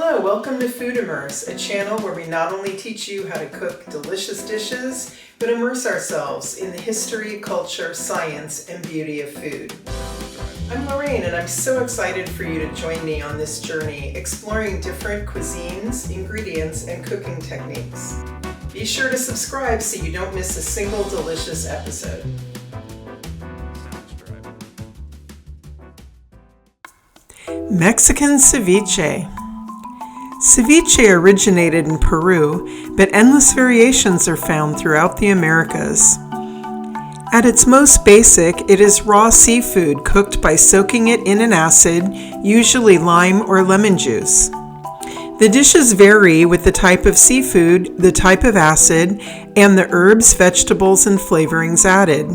Hello, welcome to Food Immerse, a channel where we not only teach you how to cook delicious dishes, but immerse ourselves in the history, culture, science, and beauty of food. I'm Lorraine, and I'm so excited for you to join me on this journey, exploring different cuisines, ingredients, and cooking techniques. Be sure to subscribe so you don't miss a single delicious episode. Mexican ceviche. Ceviche originated in Peru, but endless variations are found throughout the Americas. At its most basic, it is raw seafood cooked by soaking it in an acid, usually lime or lemon juice. The dishes vary with the type of seafood, the type of acid, and the herbs, vegetables, and flavorings added.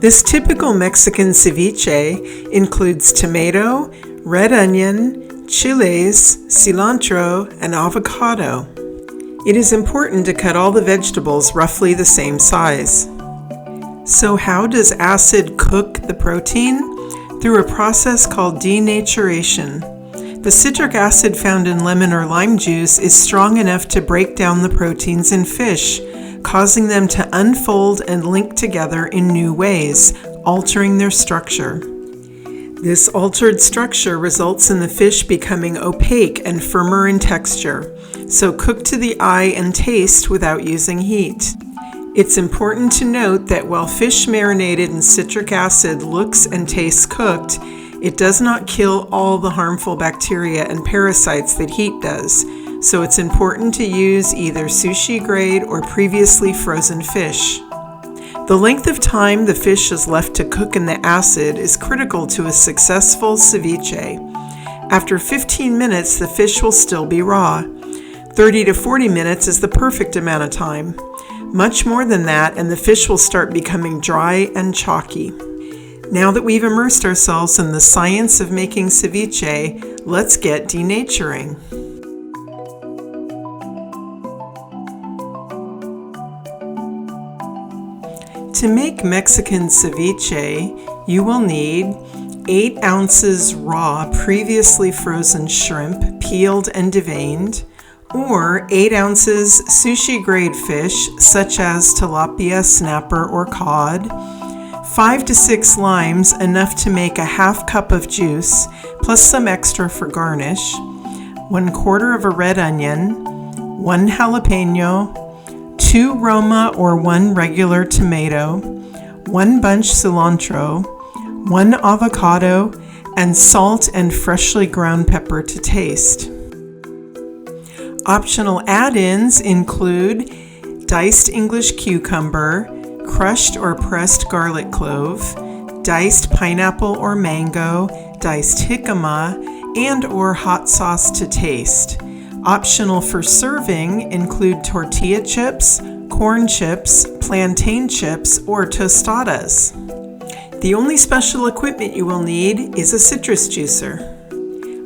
This typical Mexican ceviche includes tomato, red onion, chiles, cilantro, and avocado. It is important to cut all the vegetables roughly the same size. So how does acid cook the protein? Through a process called denaturation. The citric acid found in lemon or lime juice is strong enough to break down the proteins in fish, causing them to unfold and link together in new ways, altering their structure. This altered structure results in the fish becoming opaque and firmer in texture, so cook to the eye and taste without using heat. It's important to note that while fish marinated in citric acid looks and tastes cooked, it does not kill all the harmful bacteria and parasites that heat does, so it's important to use either sushi grade or previously frozen fish. The length of time the fish is left to cook in the acid is critical to a successful ceviche. After 15 minutes, the fish will still be raw. 30 to 40 minutes is the perfect amount of time. Much more than that, and the fish will start becoming dry and chalky. Now that we've immersed ourselves in the science of making ceviche, let's get denaturing. To make Mexican ceviche, you will need 8 ounces raw, previously frozen shrimp, peeled and deveined, or 8 ounces sushi-grade fish, such as tilapia, snapper, or cod, 5 to 6 limes, enough to make a half cup of juice, plus some extra for garnish, 1/4 of a red onion, 1 jalapeno, 2 Roma or 1 regular tomato, 1 bunch cilantro, 1 avocado, and salt and freshly ground pepper to taste. Optional add-ins include diced English cucumber, crushed or pressed garlic clove, diced pineapple or mango, diced jicama, and or hot sauce to taste. Optional for serving include tortilla chips, corn chips, plantain chips, or tostadas. The only special equipment you will need is a citrus juicer.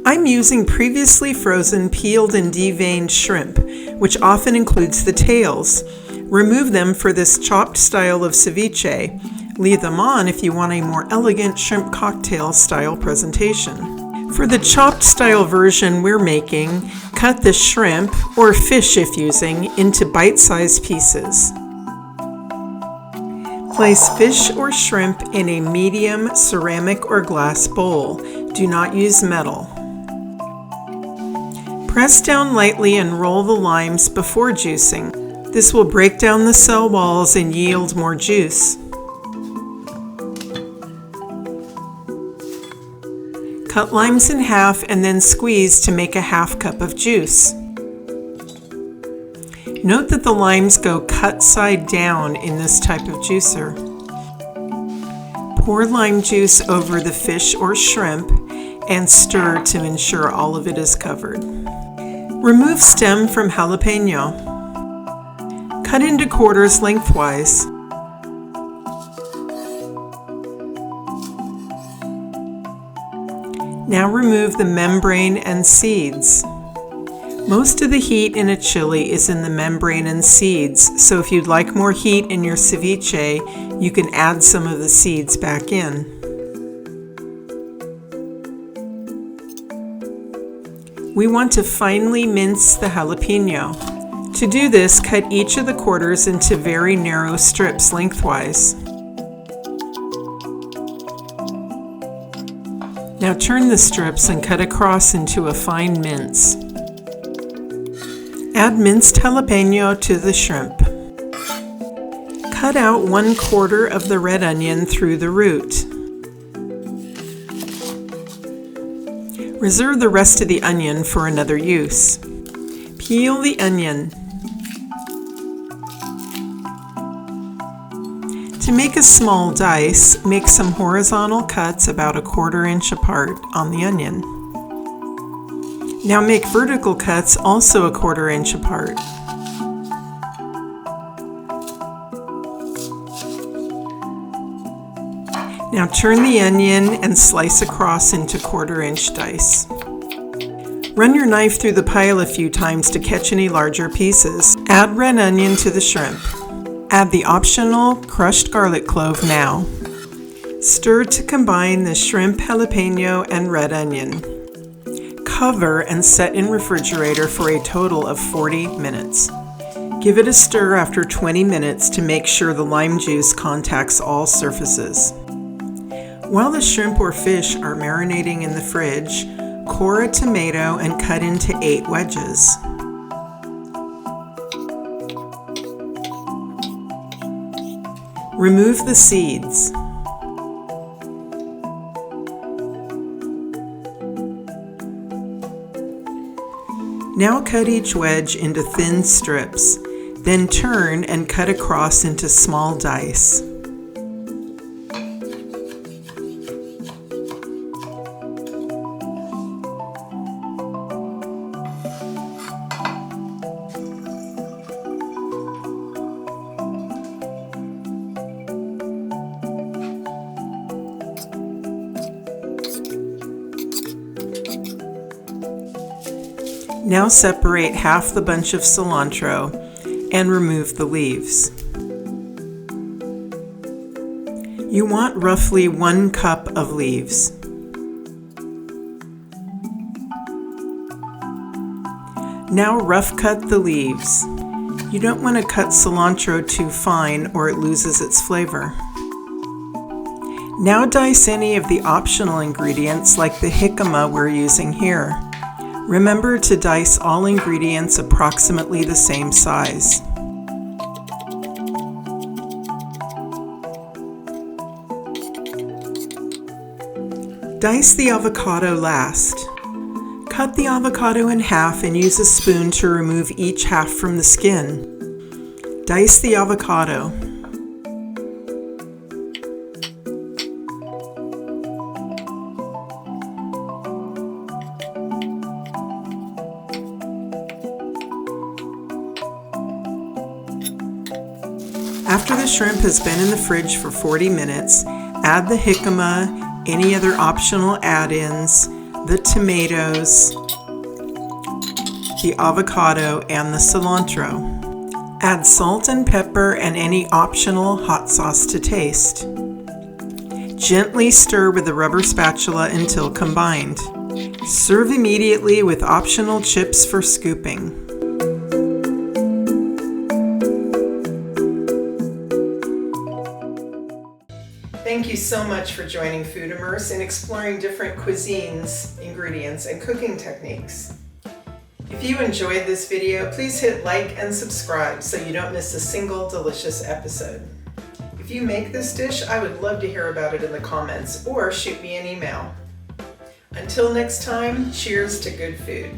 I'm using previously frozen, peeled, and deveined shrimp, which often includes the tails. Remove them for this chopped style of ceviche. Leave them on if you want a more elegant shrimp cocktail style presentation. For the chopped style version we're making, cut the shrimp, or fish if using, into bite-sized pieces. Place fish or shrimp in a medium ceramic or glass bowl. Do not use metal. Press down lightly and roll the limes before juicing. This will break down the cell walls and yield more juice. Cut limes in half and then squeeze to make a half cup of juice. Note that the limes go cut side down in this type of juicer. Pour lime juice over the fish or shrimp and stir to ensure all of it is covered. Remove stem from jalapeno. Cut into quarters lengthwise. Now remove the membrane and seeds. Most of the heat in a chili is in the membrane and seeds, so if you'd like more heat in your ceviche, you can add some of the seeds back in. We want to finely mince the jalapeno. To do this, cut each of the quarters into very narrow strips lengthwise. Now turn the strips and cut across into a fine mince. Add minced jalapeno to the shrimp. Cut out 1/4 of the red onion through the root. Reserve the rest of the onion for another use. Peel the onion. To make a small dice, make some horizontal cuts about 1/4 inch apart on the onion. Now make vertical cuts also 1/4 inch apart. Now turn the onion and slice across into 1/4 inch dice. Run your knife through the pile a few times to catch any larger pieces. Add red onion to the shrimp. Add the optional crushed garlic clove now. Stir to combine the shrimp, jalapeno, and red onion. Cover and set in refrigerator for a total of 40 minutes. Give it a stir after 20 minutes to make sure the lime juice contacts all surfaces. While the shrimp or fish are marinating in the fridge, core a tomato and cut into 8 wedges. Remove the seeds. Now cut each wedge into thin strips, then turn and cut across into small dice. Now separate half the bunch of cilantro and remove the leaves. You want roughly 1 cup of leaves. Now rough cut the leaves. You don't want to cut cilantro too fine or it loses its flavor. Now dice any of the optional ingredients like the jicama we're using here. Remember to dice all ingredients approximately the same size. Dice the avocado last. Cut the avocado in half and use a spoon to remove each half from the skin. Dice the avocado. After the shrimp has been in the fridge for 40 minutes, add the jicama, any other optional add-ins, the tomatoes, the avocado, and the cilantro. Add salt and pepper and any optional hot sauce to taste. Gently stir with a rubber spatula until combined. Serve immediately with optional chips for scooping. Thank you so much for joining Food Immerse and exploring different cuisines, ingredients, and cooking techniques. If you enjoyed this video, please hit like and subscribe so you don't miss a single delicious episode. If you make this dish, I would love to hear about it in the comments or shoot me an email. Until next time, cheers to good food.